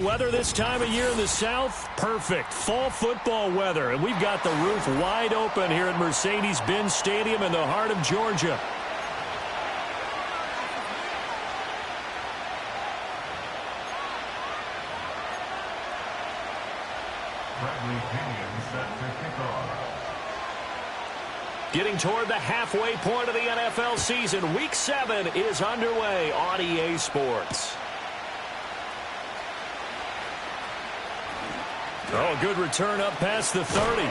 Weather this time of year in the South, perfect. Fall football weather, and we've got the roof wide open here at Mercedes-Benz Stadium in the heart of Georgia. Getting toward the halfway point of the NFL season, Week 7 is underway on EA Sports. Oh, good return up past the 30.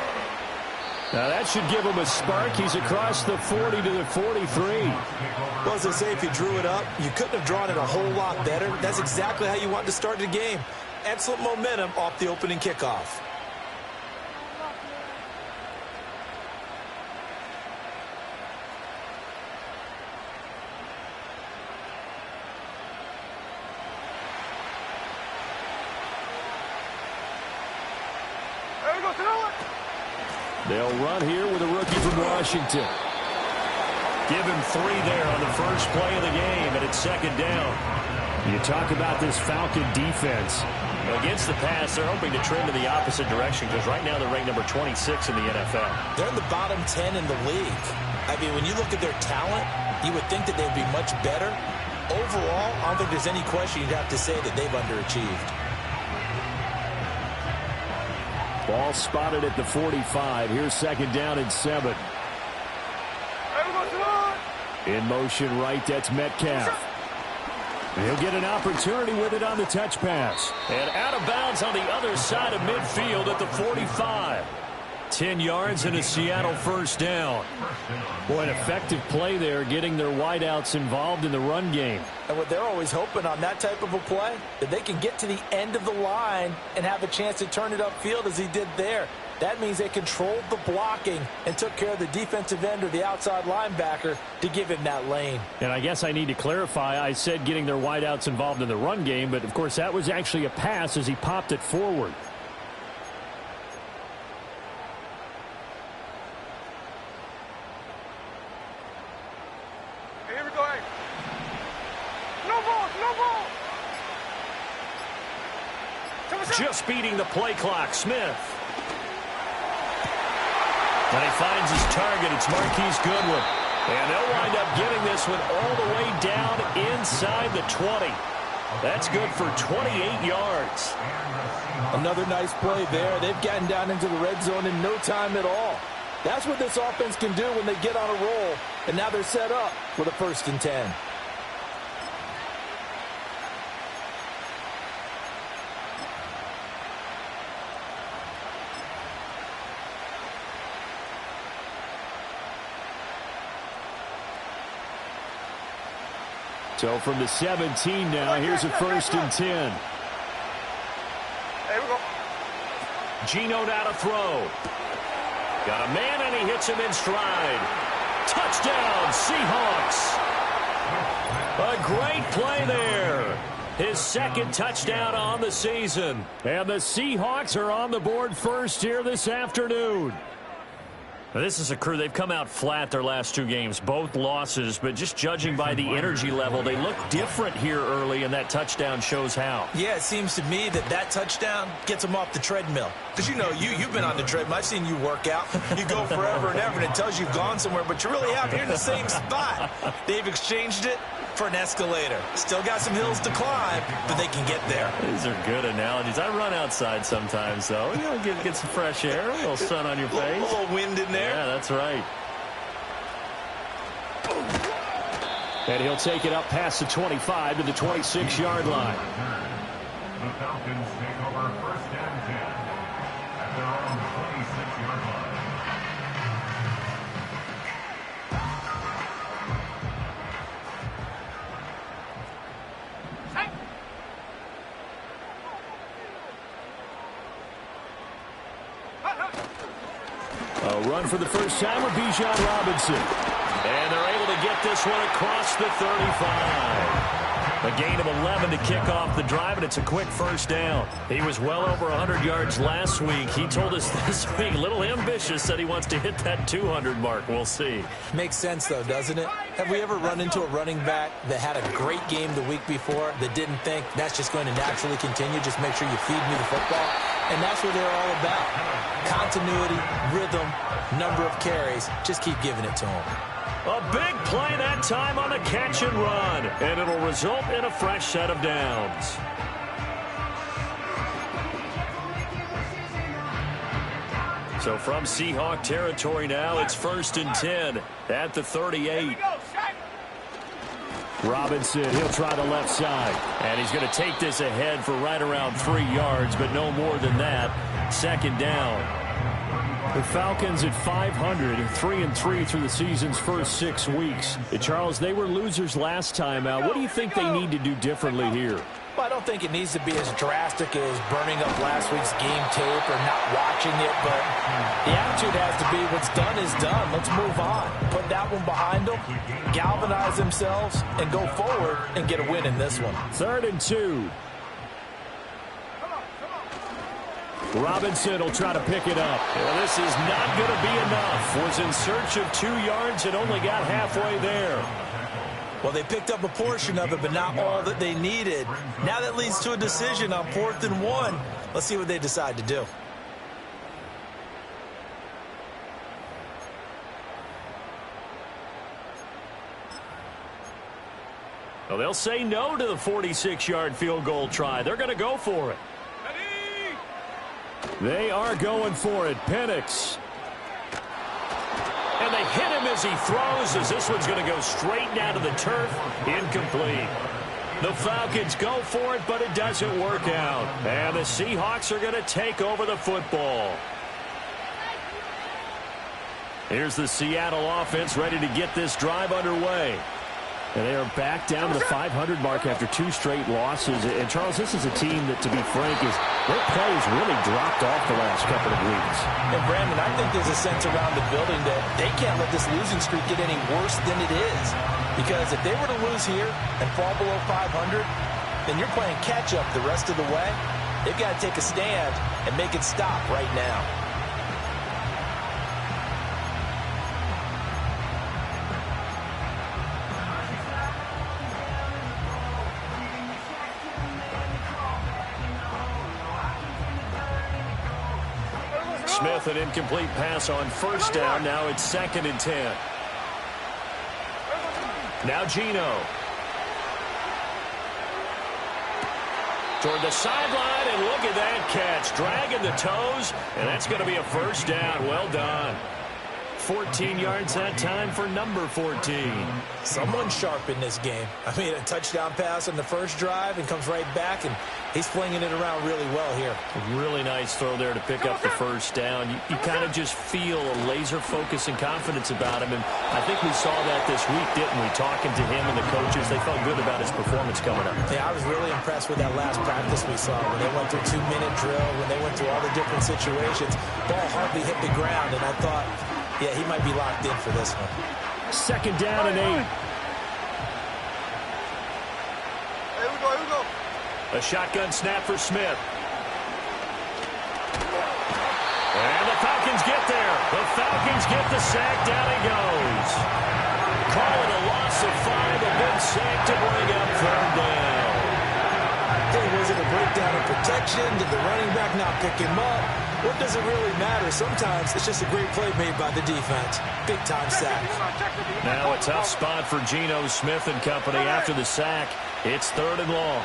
Now that should give him a spark. He's across the 40 to the 43. Well, as I say, if you drew it up, you couldn't have drawn it a whole lot better. That's exactly how you want to start the game. Excellent momentum off the opening kickoff. They'll run here with a rookie from Washington. Give him 3 there on the first play of the game, and it's second down. You talk about this Falcon defense. Against the pass, they're hoping to trend in the opposite direction because right now they're ranked number 26 in the NFL. They're in the bottom 10 in the league. I mean, when you look at their talent, you would think that they'd be much better. Overall, I don't think there's any question you'd have to say that they've underachieved. Ball spotted at the 45. Here's second down and 7. In motion right, that's Metcalf. He'll get an opportunity with it on the touch pass. And out of bounds on the other side of midfield at the 45. 10 yards and a Seattle first down. Boy, an effective play there, getting their wideouts involved in the run game. And what they're always hoping on that type of a play, that they can get to the end of the line and have a chance to turn it upfield as he did there. That means they controlled the blocking and took care of the defensive end or the outside linebacker to give him that lane. And I guess I need to clarify, I said getting their wideouts involved in the run game, but of course that was actually a pass as he popped it forward. Just beating the play clock, Smith. And he finds his target. It's Marquise Goodwin. And they'll wind up getting this one all the way down inside the 20. That's good for 28 yards. Another nice play there. They've gotten down into the red zone in no time at all. That's what this offense can do when they get on a roll. And now they're set up for the 1st and 10. So from the 17 now, here's a 1st and 10. There we go. Geno now to throw. Got a man, and he hits him in stride. Touchdown, Seahawks. A great play there. His 2nd touchdown on the season. And the Seahawks are on the board first here this afternoon. Now, this is a crew, they've come out flat their last 2 games, both losses, but just judging by the energy level, they look different here early, and that touchdown shows how. Yeah, it seems to me that touchdown gets them off the treadmill. Because, you know, you've been on the treadmill. I've seen you work out. You go forever and ever, and it tells you've gone somewhere, but you really have. You're in the same spot. They've exchanged it for an escalator. Still got some hills to climb, but they can get there. These are good analogies. I run outside sometimes, though. You know, get some fresh air, a little sun on your face. A little wind in there. Yeah, that's right. And he'll take it up past the 25 to the 26-yard line. The Falcons take over 1st and 10 at their own 26-yard line. A run for the first time with Bijan Robinson. And they're able to get this one across the 35. A gain of 11 to kick off the drive, and it's a quick first down. He was well over 100 yards last week. He told us this week, a little ambitious, said he wants to hit that 200 mark. We'll see. Makes sense, though, doesn't it? Have we ever run into a running back that had a great game the week before that didn't think that's just going to naturally continue? Just make sure you feed me the football. And that's what they're all about. Continuity, rhythm, number of carries. Just keep giving it to them. A big play that time on the catch and run, and it'll result in a fresh set of downs. So from Seahawk territory now, it's 1st and 10 at the 38. Robinson, he'll try the left side, and he's going to take this ahead for right around 3 yards, but no more than that. 2nd down. The Falcons at 500, 3-3 through the season's first 6 weeks. Charles, they were losers last time out. What do you think they need to do differently here? Well, I don't think it needs to be as drastic as burning up last week's game tape or not watching it, but the attitude has to be what's done is done. Let's move on. Put that one behind them, galvanize themselves, and go forward and get a win in this one. 3rd and 2. Robinson will try to pick it up. Well, this is not going to be enough. Was in search of 2 yards and only got halfway there. Well, they picked up a portion of it, but not all that they needed. Now that leads to a decision on 4th and 1. Let's see what they decide to do. Well, they'll say no to the 46-yard field goal try. They're going to go for it. They are going for it. Penix. And they hit him as he throws, as this one's going to go straight down to the turf. Incomplete. The Falcons go for it, but it doesn't work out. And the Seahawks are going to take over the football. Here's the Seattle offense ready to get this drive underway. And they are back down to the 500 mark after 2 straight losses. And, Charles, this is a team that, to be frank, their play has really dropped off the last couple of weeks. And, Brandon, I think there's a sense around the building that they can't let this losing streak get any worse than it is. Because if they were to lose here and fall below 500, then you're playing catch-up the rest of the way. They've got to take a stand and make it stop right now. Smith, an incomplete pass on 1st down. Now it's 2nd and 10. Now Geno. Toward the sideline, and look at that catch. Dragging the toes, and that's going to be a 1st down. Well done. 14 yards that time for number 14. Someone sharp in this game. I mean, a touchdown pass on the first drive and comes right back, and he's flinging it around really well here. Really nice throw there to pick up the 1st down. You kind of just feel a laser focus and confidence about him, and I think we saw that this week, didn't we? Talking to him and the coaches, they felt good about his performance coming up. Yeah, I was really impressed with that last practice we saw when they went through 2-minute drill, when they went through all the different situations. Ball hardly hit the ground, and I thought, yeah, he might be locked in for this one. 2nd down and 8. Here we go. A shotgun snap for Smith. And the Falcons get there. The Falcons get the sack. Down he goes. Call it a loss of 5. A big sack to bring up 3rd down. Hey, was it a breakdown in protection? Did the running back not pick him up? What does it really matter? Sometimes it's just a great play made by the defense. Big-time sack. Now a tough spot for Geno Smith and company after the sack. It's 3rd and long.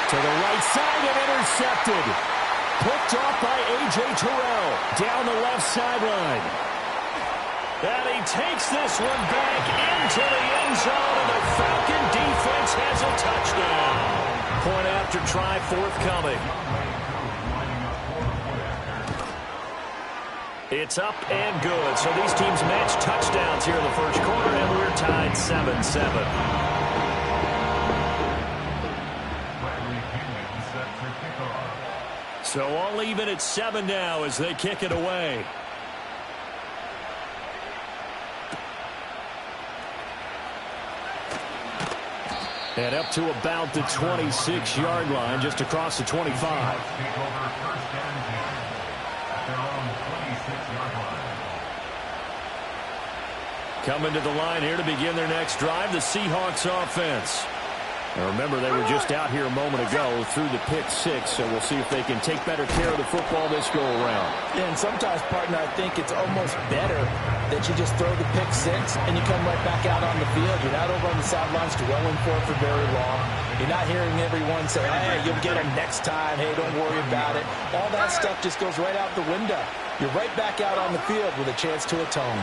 To the right side and intercepted. Picked off by A.J. Terrell. Down the left sideline. And he takes this one back into the end zone, and the Falcon defense has a touchdown. Point after try forthcoming. It's up and good. So these teams match touchdowns here in the first quarter, and we're tied 7-7. So all even at 7 now as they kick it away. And up to about the 26-yard line, just across the 25. Take over first and 10 at their own 26-yard line. Coming to the line here to begin their next drive, the Seahawks offense. Now remember, they were just out here a moment ago through the pick six, so we'll see if they can take better care of the football this go-around. Yeah, and sometimes, partner, I think it's almost better that you just throw the pick six and you come right back out on the field. You're not over on the sidelines dwelling for it for very long. You're not hearing everyone say, hey, you'll get them next time. Hey, don't worry about it. All that stuff just goes right out the window. You're right back out on the field with a chance to atone.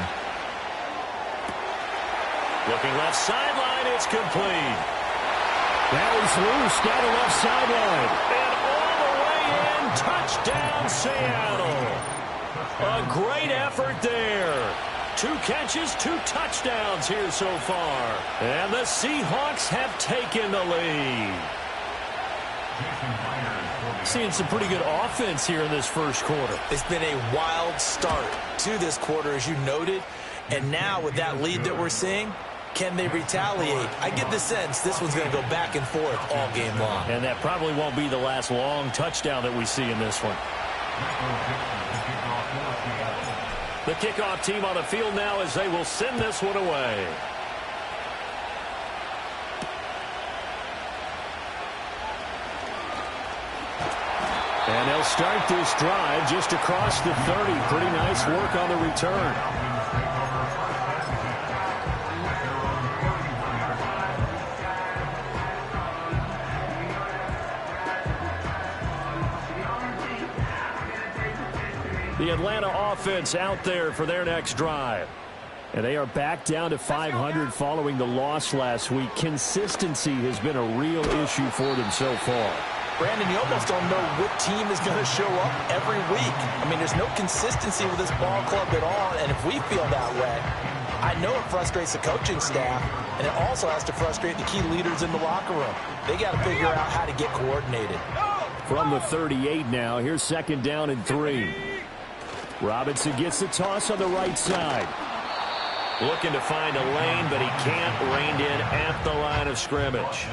Looking left sideline, it's complete. That is loose down the left sideline. And all the way in, touchdown Seattle. A great effort there. 2 catches, 2 touchdowns here so far. And the Seahawks have taken the lead. Seeing some pretty good offense here in this first quarter. It's been a wild start to this quarter, as you noted. And now with that lead that we're seeing, can they retaliate? I get the sense this one's going to go back and forth all game long. And that probably won't be the last long touchdown that we see in this one. The kickoff team on the field now as they will send this one away. And they'll start this drive just across the 30. Pretty nice work on the return. The Atlanta offense out there for their next drive. And they are back down to 500 following the loss last week. Consistency has been a real issue for them so far. Brandon, you almost don't know what team is going to show up every week. I mean, there's no consistency with this ball club at all, and if we feel that way, I know it frustrates the coaching staff, and it also has to frustrate the key leaders in the locker room. They got to figure out how to get coordinated. From the 38 now, here's 2nd down and 3. Robinson gets the toss on the right side. Looking to find a lane, but he can't. Reined in at the line of scrimmage.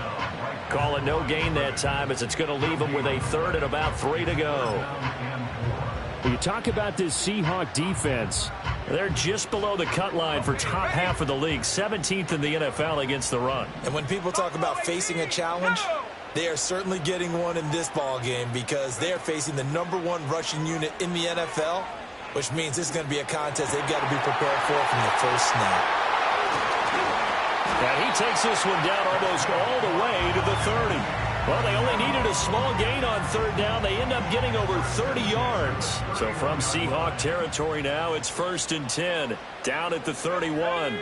Call it no gain that time as it's going to leave him with a 3rd and about 3 to go. When you talk about this Seahawk defense, they're just below the cut line for top half of the league, 17th in the NFL against the run. And when people talk about facing a challenge, they are certainly getting one in this ball game because they're facing the #1 rushing unit in the NFL, which means this is going to be a contest they've got to be prepared for from the first snap. And he takes this one down almost all the way to the 30. Well, they only needed a small gain on 3rd down. They end up getting over 30 yards. So from Seahawk territory now, it's 1st and 10, down at the 31.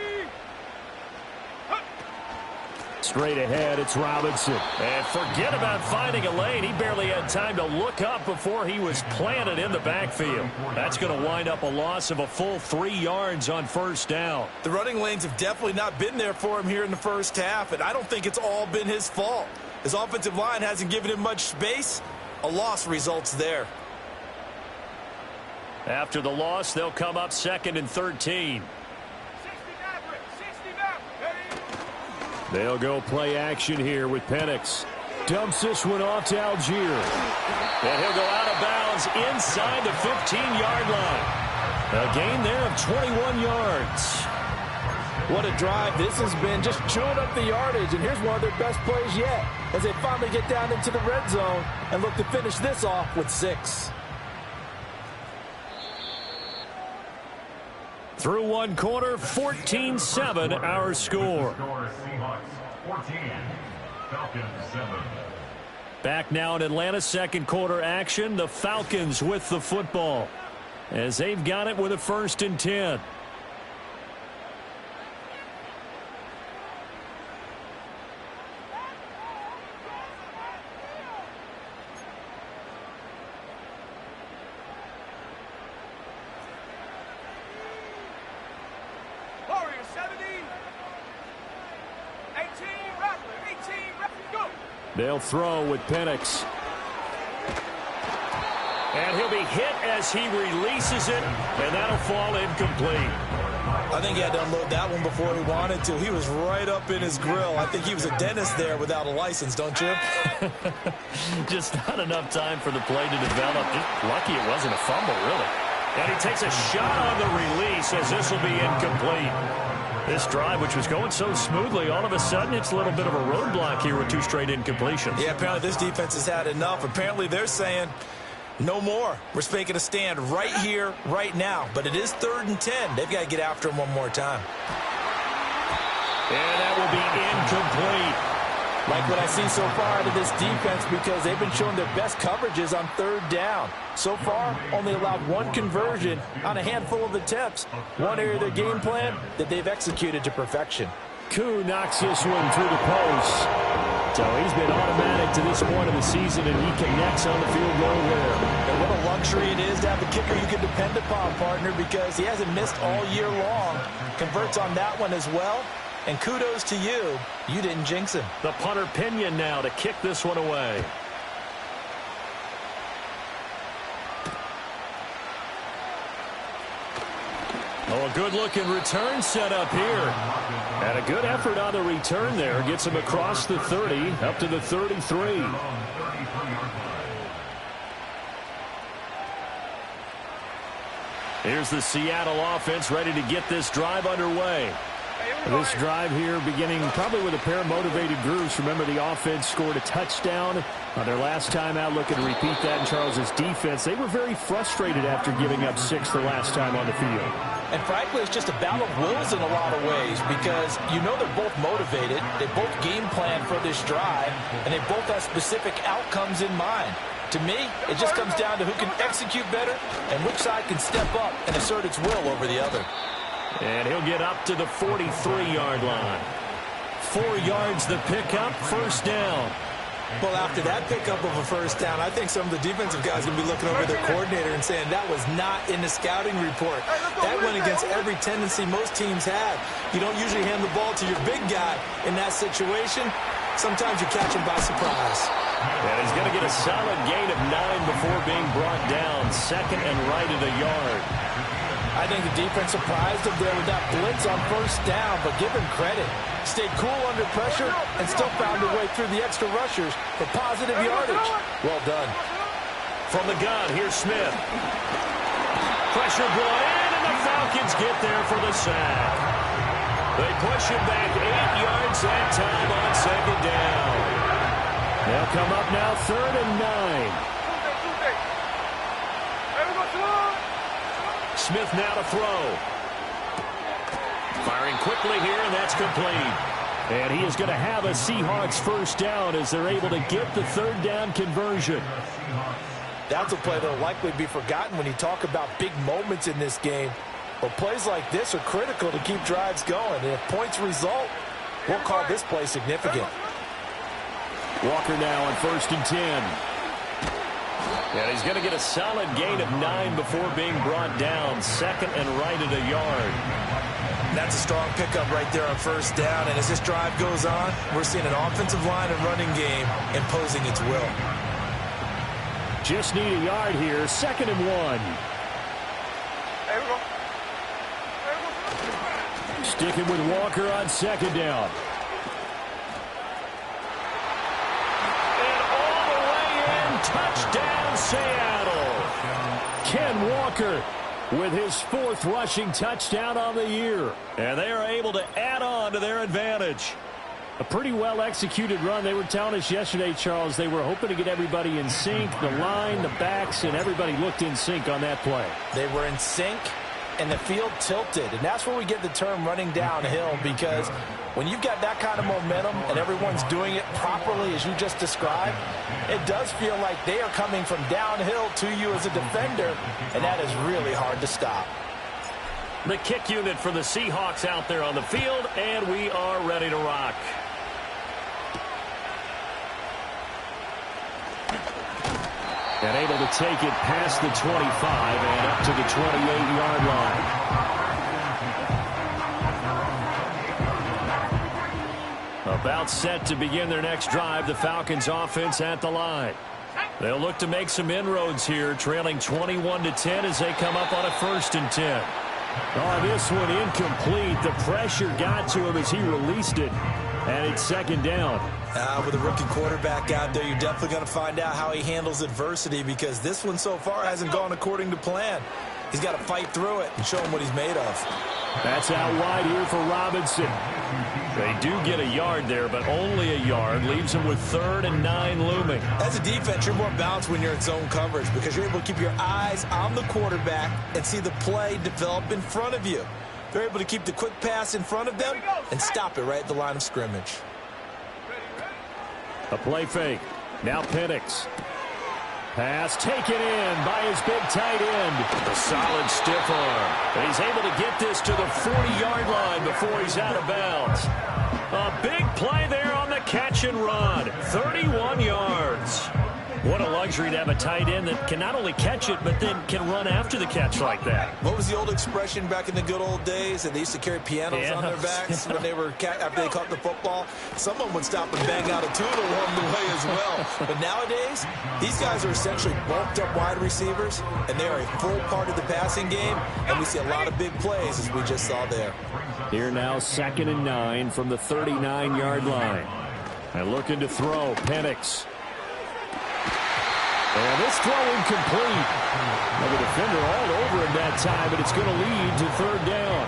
Straight ahead, it's Robinson. And forget about finding a lane. He barely had time to look up before he was planted in the backfield. That's going to wind up a loss of a full 3 yards on 1st down. The running lanes have definitely not been there for him here in the first half, and I don't think it's all been his fault. His offensive line hasn't given him much space. A loss results there. After the loss, they'll come up 2nd and 13. They'll go play action here with Penix. Dumps this one off to Algier. And he'll go out of bounds inside the 15-yard line. A gain there of 21 yards. What a drive this has been, just chewing up the yardage. And here's one of their best plays yet as they finally get down into the red zone and look to finish this off with 6. Through 1 quarter, 14-7 our score. Seahawks 14, Falcons 7. Back now in Atlanta, 2nd quarter action. The Falcons with the football as they've got it with a 1st and 10. They'll throw with Penix. And he'll be hit as he releases it, and that'll fall incomplete. I think he had to unload that one before he wanted to. He was right up in his grill. I think he was a dentist there without a license, don't you? Just not enough time for the play to develop. Just lucky it wasn't a fumble, really. And he takes a shot on the release as this will be incomplete. This drive, which was going so smoothly, all of a sudden it's a little bit of a roadblock here with 2 straight incompletions. Yeah, apparently this defense has had enough. Apparently they're saying no more. We're making a stand right here, right now. But it is 3rd and 10. They've got to get after him one more time. And that will be incomplete. Like what I see so far out of this defense, because they've been showing their best coverages on 3rd down. So far, only allowed 1 conversion on a handful of attempts. One area of their game plan that they've executed to perfection. Koo knocks this one through the post. So he's been automatic to this point of the season, and he connects on the field goal there. And what a luxury it is to have a kicker you can depend upon, partner, because he hasn't missed all year long. Converts on that one as well. And kudos to you. You didn't jinx him. The punter Pinion now to kick this one away. Oh, a good-looking return set up here. And a good effort on the return there. Gets him across the 30, up to the 33. Here's the Seattle offense ready to get this drive underway. This drive here beginning probably with a pair of motivated groups. Remember, the offense scored a touchdown on their last time out. Looking to repeat that in Charles's defense. They were very frustrated after giving up 6 the last time on the field. And frankly, it's just a battle of wills in a lot of ways, because you know they're both motivated. They both game plan for this drive, and they both have specific outcomes in mind. To me, it just comes down to who can execute better and which side can step up and assert its will over the other. And he'll get up to the 43-yard line. 4 yards the pickup, 1st down. Well, after that pickup of a 1st down, I think some of the defensive guys will be looking over their coordinator and saying that was not in the scouting report. That went against every tendency most teams have. You don't usually hand the ball to your big guy in that situation. Sometimes you catch him by surprise. And he's going to get a solid gain of 9 before being brought down. 2nd and right at a yard. I think the defense surprised him there with that blitz on 1st down, but give him credit. Stayed cool under pressure and still found a way through the extra rushers for positive yardage. Well done. From the gun, here's Smith. Pressure brought in, and the Falcons get there for the sack. They push him back 8 yards that time on 2nd down. They'll come up now 3rd and 9. Smith now to throw. Firing quickly here, and that's complete. And he is going to have a Seahawks 1st down as they're able to get the 3rd down conversion. That's a play that will likely be forgotten when you talk about big moments in this game. But plays like this are critical to keep drives going. And if points result, we'll call this play significant. Walker now on 1st and 10. And he's going to get a solid gain of 9 before being brought down. 2nd and right at a yard. That's a strong pickup right there on 1st down. And as this drive goes on, we're seeing an offensive line and running game imposing its will. Just need a yard here. 2nd and 1. Sticking with Walker on 2nd down. Touchdown, Seattle. Ken Walker with his 4th rushing touchdown on the year. And they are able to add on to their advantage. A pretty well-executed run. They were telling us yesterday, Charles, they were hoping to get everybody in sync. The line, the backs, and everybody looked in sync on that play. They were in sync, and the field tilted. And that's where we get the term running downhill, because when you've got that kind of momentum and everyone's doing it properly as you just described, it does feel like they are coming from downhill to you as a defender, and that is really hard to stop. The kick unit for the Seahawks out there on the field, and we are ready to rock. And able to take it past the 25 and up to the 28-yard line. About set to begin their next drive, the Falcons offense at the line. They'll look to make some inroads here, trailing 21-10 as they come up on a 1st and 10. Oh, this one incomplete. The pressure got to him as he released it, and it's second down. With a rookie quarterback out there, you're definitely going to find out how he handles adversity, because this one so far hasn't gone according to plan. He's got to fight through it and show him what he's made of. That's out wide here for Robinson. They do get a yard there, but only a yard. Leaves them with 3rd and 9 looming. As a defense, you're more balanced when you're in zone coverage, because you're able to keep your eyes on the quarterback and see the play develop in front of you. They're able to keep the quick pass in front of them and stop it right at the line of scrimmage. A play fake. Now Penix. Pass taken in by his big tight end. A solid stiff arm. And he's able to get this to the 40-yard line before he's out of bounds. A big play there on the catch and run. 31 yards. What a luxury to have a tight end that can not only catch it, but then can run after the catch like that. What was the old expression back in the good old days? That they used to carry pianos on their backs when they were after they caught the football. Someone would stop and bang out a tune along the way as well. But nowadays, these guys are essentially bulked up wide receivers, and they are a full part of the passing game. And we see a lot of big plays, as we just saw there. Here now, 2nd and 9 from the 39-yard line. And looking to throw, Penix. And this throw incomplete. The defender all over him that time, but it's going to lead to 3rd down.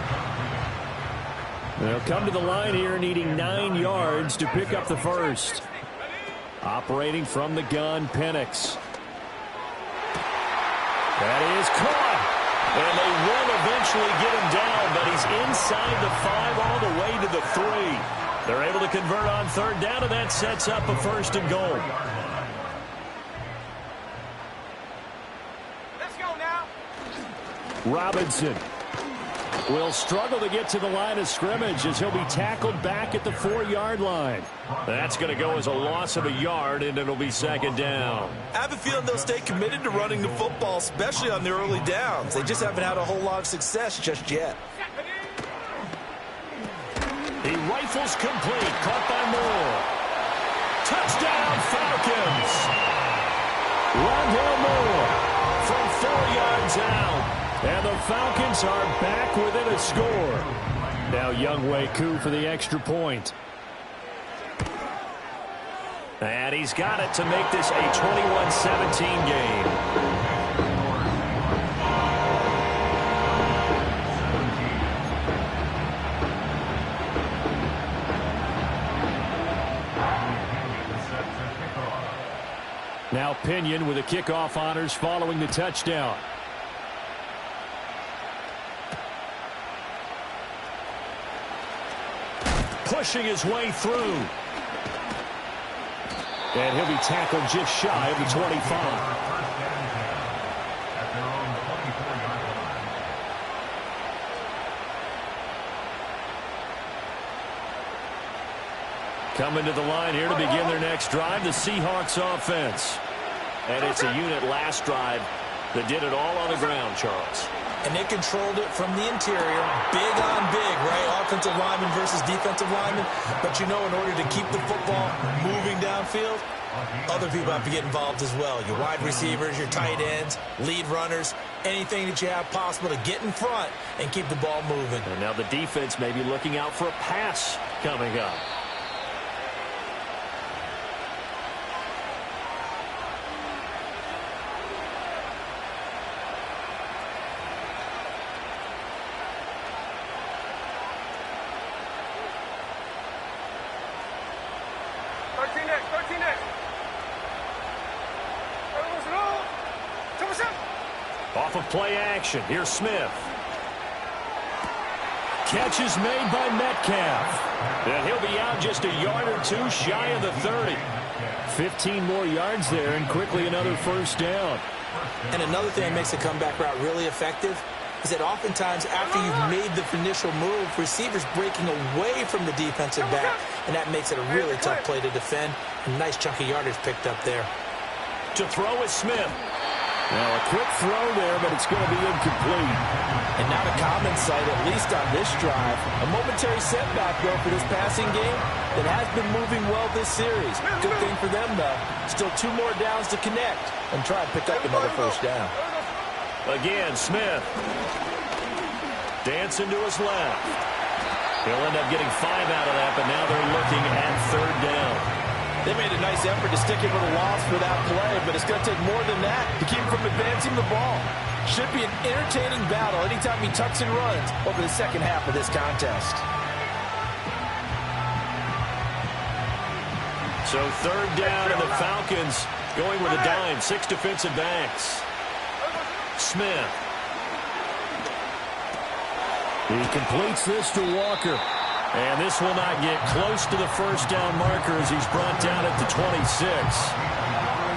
They'll come to the line here needing 9 yards to pick up the first. Operating from the gun, Penix. That is caught. And they will eventually get him down, but he's inside the 5 all the way to the 3. They're able to convert on 3rd down, and that sets up a 1st and goal. Robinson will struggle to get to the line of scrimmage as he'll be tackled back at the 4-yard line. That's going to go as a loss of a yard, and it'll be 2nd down. I have a feeling they'll stay committed to running the football, especially on the early downs. They just haven't had a whole lot of success just yet. He rifles complete, caught by Moore. Touchdown, Falcons! Rondale Moore from 4 yards out. And the Falcons are back within a score. Now Younghoe Koo for the extra point. And he's got it to make this a 21-17 game. Now Pinion with the kickoff honors following the touchdown. Pushing his way through. And he'll be tackled just shy of the 25. Coming to the line here to begin their next drive, the Seahawks offense. And it's a unit last drive that did it all on the ground, Charles. And they controlled it from the interior, big on big, right? Offensive lineman versus defensive lineman. But you know, in order to keep the football moving downfield, other people have to get involved as well. Your wide receivers, your tight ends, lead runners, anything that you have possible to get in front and keep the ball moving. And now the defense may be looking out for a pass coming up. Off of play action, here's Smith. Catch is made by Metcalf. And he'll be out just a yard or two shy of the 30. 15 more yards there, and quickly another 1st down. And another thing that makes the comeback route really effective is that oftentimes after you've made the initial move, receivers breaking away from the defensive back, and that makes it a really tough play to defend. A nice chunky yardage picked up there. To throw is Smith. Now a quick throw there, but it's going to be incomplete. And not a common sight, at least on this drive. A momentary setback, though, for this passing game that has been moving well this series. Good thing for them, though. Still 2 more downs to connect and try and pick up another 1st down. Again, Smith. Dancing to his left. He'll end up getting 5 out of that, but now they're looking at 3rd down. They made a nice effort to stick him with a loss for that play, but it's going to take more than that to keep him from advancing the ball. Should be an entertaining battle anytime he tucks and runs over the second half of this contest. So 3rd down, and the Falcons going with a dime. 6 defensive backs. Smith. He completes this to Walker. And this will not get close to the 1st down marker as he's brought down at the 26.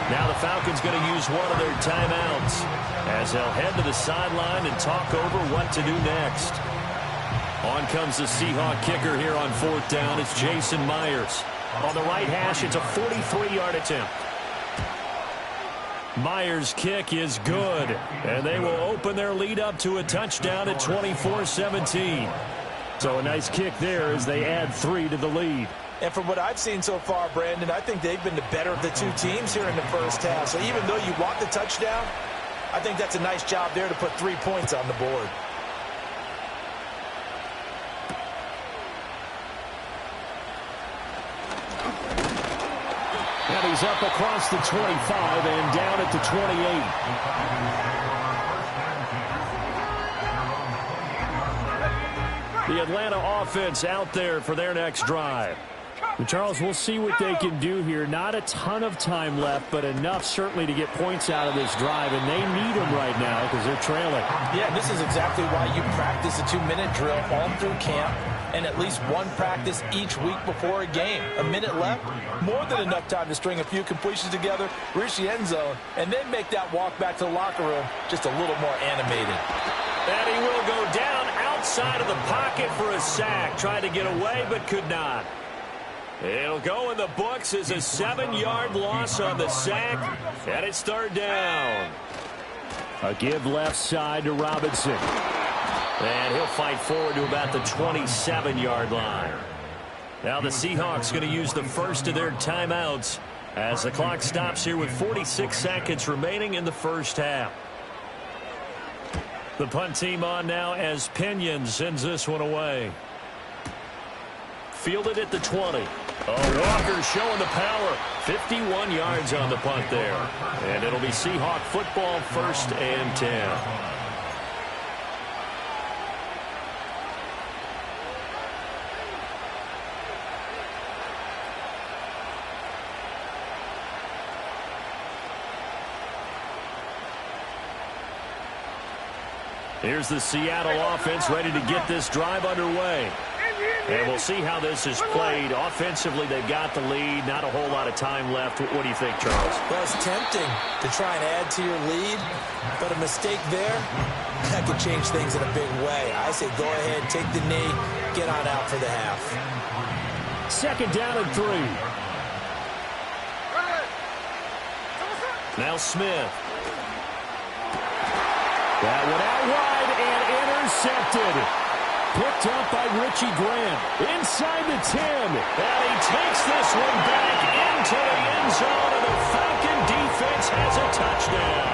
Now the Falcons going to use one of their timeouts as they'll head to the sideline and talk over what to do next. On comes the Seahawk kicker here on 4th down. It's Jason Myers. On the right hash, it's a 43-yard attempt. Myers' kick is good, and they will open their lead up to a touchdown at 24-17. So a nice kick there as they add 3 to the lead. And from what I've seen so far, Brandon, I think they've been the better of the two teams here in the first half. So even though you want the touchdown, I think that's a nice job there to put 3 points on the board. And he's up across the 25 and down at the 28. The Atlanta offense out there for their next drive. Charles, we'll see what they can do here. Not a ton of time left, but enough certainly to get points out of this drive, and they need them right now because they're trailing. Yeah, this is exactly why you practice a 2-minute drill all through camp and at least one practice each week before a game. A minute left, more than enough time to string a few completions together, reach the end zone, and then make that walk back to the locker room just a little more animated. And he will go down outside of the pocket for a sack. Tried to get away, but could not. It'll go in the books as a 7-yard loss on the sack, and it's 3rd down. A give left side to Robinson. And he'll fight forward to about the 27-yard line. Now the Seahawks going to use the first of their timeouts as the clock stops here with 46 seconds remaining in the first half. The punt team on now as Pinion sends this one away. Fielded at the 20. Oh, Walker showing the power. 51 yards on the punt there. And it'll be Seahawk football, 1st and 10. Here's the Seattle offense ready to get this drive underway. And we'll see how this is played. Offensively, they've got the lead. Not a whole lot of time left. What do you think, Charles? Well, it's tempting to try and add to your lead, but a mistake there, that could change things in a big way. I say go ahead, take the knee, get on out for the half. 2nd down and 3. Now Smith. That one out wide and intercepted. Picked up by Richie Grant. Inside the 10. And he takes this one back into the end zone, and the Falcon defense has a touchdown.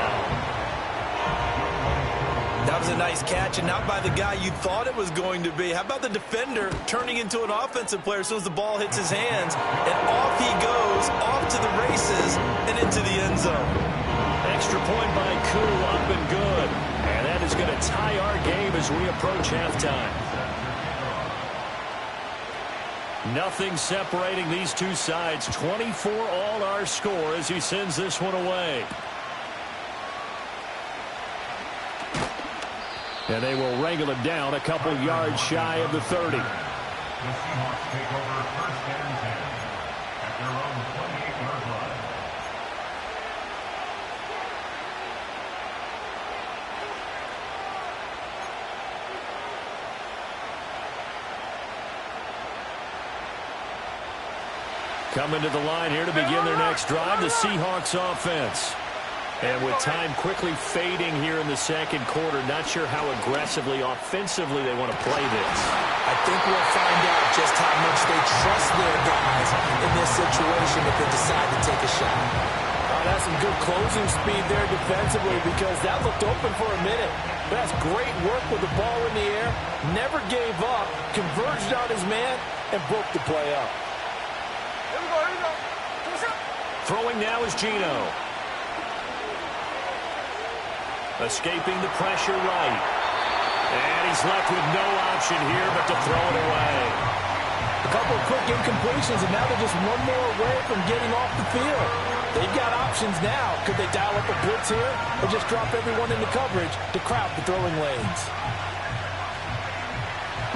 That was a nice catch, and not by the guy you thought it was going to be. How about the defender turning into an offensive player as soon as the ball hits his hands, and off he goes, off to the races, and into the end zone. Extra point by Koo, up and good. And that is going to tie our game as we approach halftime. Nothing separating these two sides. 24 all our score as he sends this one away. And they will wrangle him down a couple yards shy of the 30. The Seahawks take over 1st and 10 at their own 28-yard line. Coming to the line here to begin their next drive, the Seahawks offense. And with time quickly fading here in the second quarter, not sure how aggressively, offensively they want to play this. I think we'll find out just how much they trust their guys in this situation if they decide to take a shot. That's some good closing speed there defensively because that looked open for a minute. But that's great work with the ball in the air. Never gave up, converged on his man, and broke the play up. Here we go, here we go. Throwing now is Geno. Escaping the pressure right. And he's left with no option here but to throw it away. A couple of quick incompletions, and now they're just one more away from getting off the field. They've got options now. Could they dial up a blitz here or just drop everyone into coverage to crowd the throwing lanes?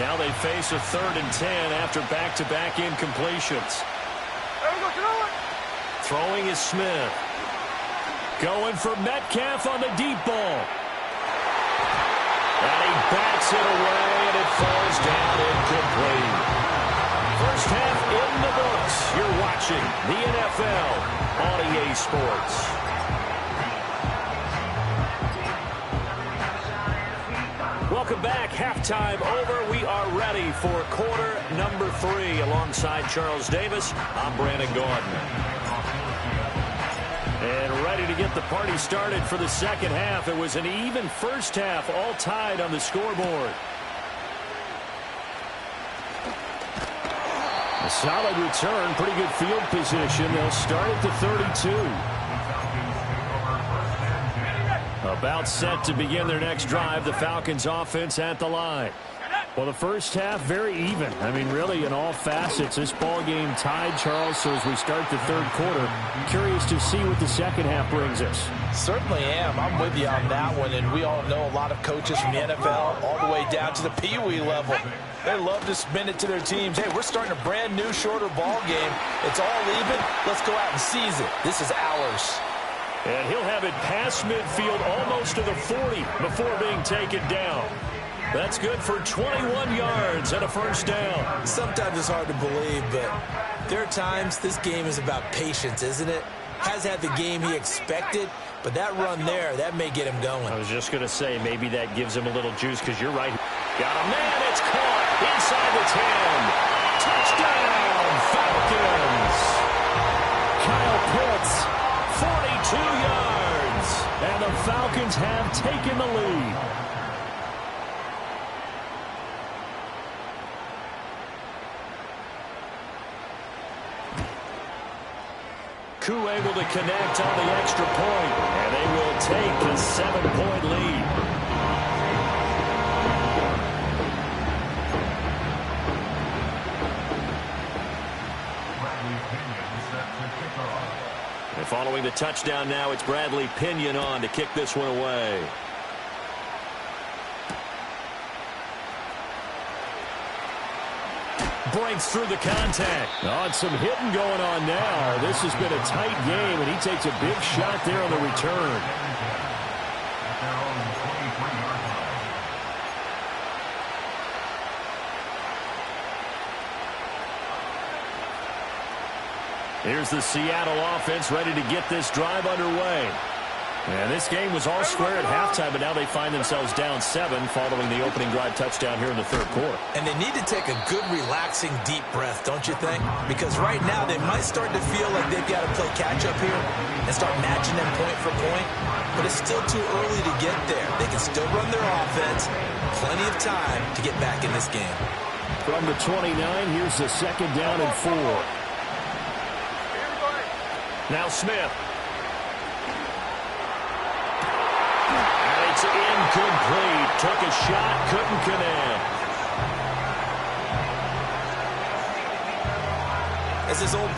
Now they face a 3rd and 10 after back-to-back incompletions. There we go, throw it. Throwing is Smith. Going for Metcalf on the deep ball. And he bats it away, and it falls down incomplete. First half in the books. You're watching the NFL on EA Sports. Welcome back. Halftime over. We are ready for quarter number 3. Alongside Charles Davis, I'm Brandon Gordon. And ready to get the party started for the second half. It was an even first half, all tied on the scoreboard. A solid return, pretty good field position. They'll start at the 32. About set to begin their next drive, the Falcons offense at the line. Well, the first half, very even. I mean, really, in all facets, this ball game tied, Charles. So as we start the third quarter, curious to see what the second half brings us. Certainly am. I'm with you on that one. And we all know a lot of coaches from the NFL all the way down to the Pee Wee level. They love to spin it to their teams. Hey, we're starting a brand new, shorter ball game. It's all even. Let's go out and seize it. This is ours. And he'll have it past midfield almost to the 40 before being taken down. That's good for 21 yards and a first down. Sometimes it's hard to believe, but there are times this game is about patience, isn't it? Has had the game he expected, but that run there, that may get him going. I was just going to say, maybe that gives him a little juice because you're right. Got a man, it's caught inside the 10. Touchdown, Falcons. Kyle Pitts, 42 yards. And the Falcons have taken the lead. Koo able to connect on the extra point, and they will take a 7-point lead. And following the touchdown now, it's Bradley Pinion on to kick this one away. Breaks through the contact. Oh, and some hitting going on now. This has been a tight game, and he takes a big shot there on the return. Here's the Seattle offense ready to get this drive underway. And this game was all square at halftime, but now they find themselves down 7 following the opening drive touchdown here in the third quarter. And they need to take a good, relaxing, deep breath, don't you think? Because right now they might start to feel like they've got to play catch-up here and start matching them point for point. But it's still too early to get there. They can still run their offense. Plenty of time to get back in this game. From the 29, here's the second down and 4. Now Smith. It's incomplete. Took a shot, couldn't connect. As his old